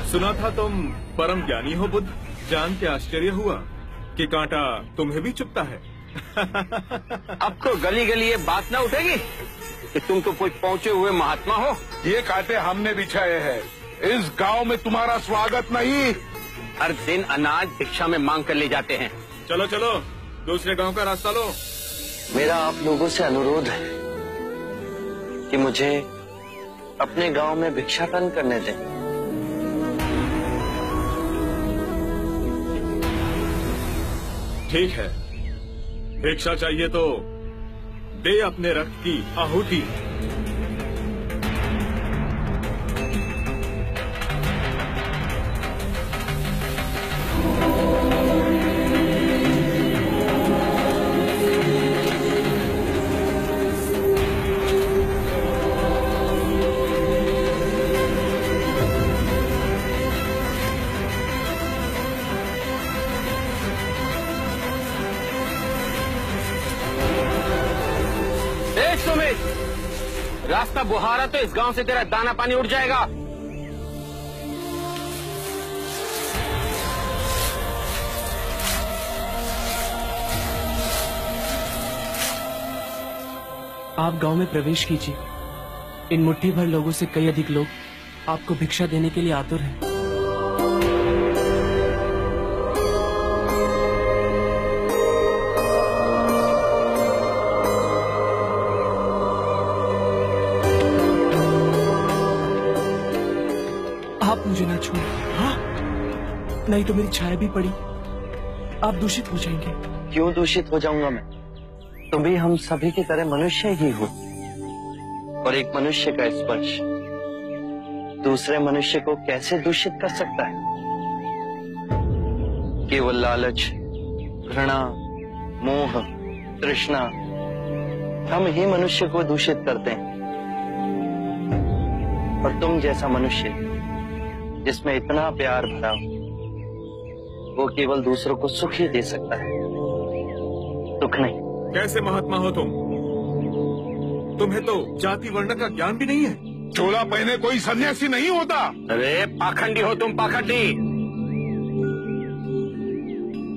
सुना था तुम परम ज्ञानी हो बुद्ध। जान के आश्चर्य हुआ कि कांटा तुम्हें भी चुभता है। अब तो गली गली ये बात ना उठेगी कि तुम तो कोई पहुंचे हुए महात्मा हो। ये कांटे हमने बिछाए हैं। इस गांव में तुम्हारा स्वागत नहीं। हर दिन अनाज भिक्षा में मांग कर ले जाते हैं। चलो चलो दूसरे गांव का रास्ता लो। मेरा आप लोगों से अनुरोध है कि मुझे अपने गांव में भिक्षाटन करने दें। ठीक है, भिक्षा चाहिए तो दे अपने रक्त की आहुति। रास्ता बुहारा तो इस गांव से तेरा दाना पानी उड़ जाएगा। आप गांव में प्रवेश कीजिए। इन मुट्ठी भर लोगों से कई अधिक लोग आपको भिक्षा देने के लिए आतुर हैं। आप मुझे ना छूए। हाँ, नहीं तो मेरी छाया भी पड़ी आप दूषित हो जाएंगे। क्यों दूषित हो जाऊंगा मैं? तुम भी हम सभी की तरह मनुष्य ही हो, और एक मनुष्य का स्पर्श दूसरे मनुष्य को कैसे दूषित कर सकता है? केवल लालच, घृणा, मोह, तृष्णा हम ही मनुष्य को दूषित करते हैं। और तुम जैसा मनुष्य जिसमें इतना प्यार भरा हो, वो केवल दूसरों को सुख ही दे सकता है, दुख नहीं। कैसे महात्मा हो तुम? तुम्हें तो जाति वर्ण का ज्ञान भी नहीं है। चोला पहने कोई सन्यासी नहीं होता। अरे पाखंडी हो तुम, पाखंडी।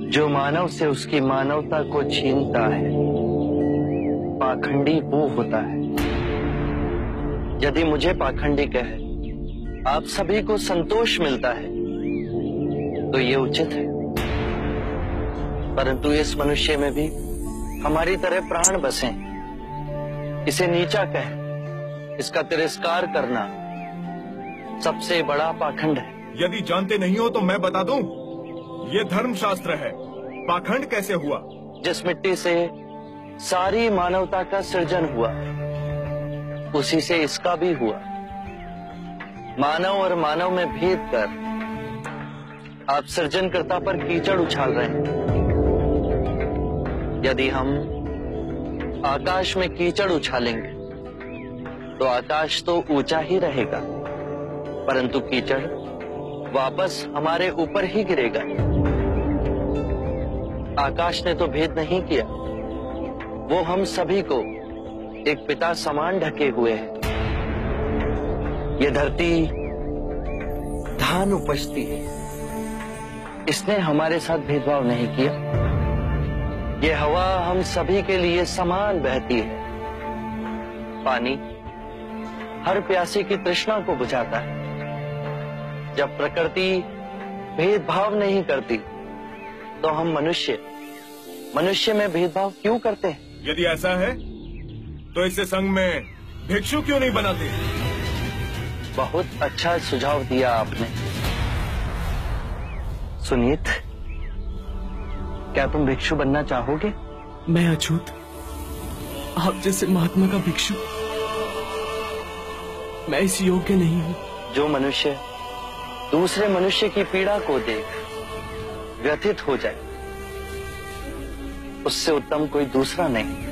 जो मानव से उसकी मानवता को छीनता है, पाखंडी वो होता है। यदि मुझे पाखंडी कहे आप सभी को संतोष मिलता है तो ये उचित है, परंतु इस मनुष्य में भी हमारी तरह प्राण बसे। इसे नीचा कहे, इसका तिरस्कार करना सबसे बड़ा पाखंड है। यदि जानते नहीं हो तो मैं बता दूं, ये धर्मशास्त्र है। पाखंड कैसे हुआ? जिस मिट्टी से सारी मानवता का सृजन हुआ, उसी से इसका भी हुआ। मानव और मानव में भेद कर आप सृजनकर्ता पर कीचड़ उछाल रहे हैं। यदि हम आकाश में कीचड़ उछालेंगे तो आकाश तो ऊंचा ही रहेगा, परंतु कीचड़ वापस हमारे ऊपर ही गिरेगा। आकाश ने तो भेद नहीं किया, वो हम सभी को एक पिता समान ढके हुए है। ये धरती धान उपजती है, इसने हमारे साथ भेदभाव नहीं किया। ये हवा हम सभी के लिए समान बहती है। पानी हर प्यासे की तृष्णा को बुझाता है। जब प्रकृति भेदभाव नहीं करती तो हम मनुष्य में भेदभाव क्यों करते हैं? यदि ऐसा है तो इसे संघ में भिक्षु क्यों नहीं बनाते? बहुत अच्छा सुझाव दिया आपने। सुनीत, क्या तुम भिक्षु बनना चाहोगे? मैं अछूत, आप जैसे महात्मा का भिक्षु मैं इस योग्य नहीं हूँ। जो मनुष्य दूसरे मनुष्य की पीड़ा को देख व्यथित हो जाए, उससे उत्तम कोई दूसरा नहीं।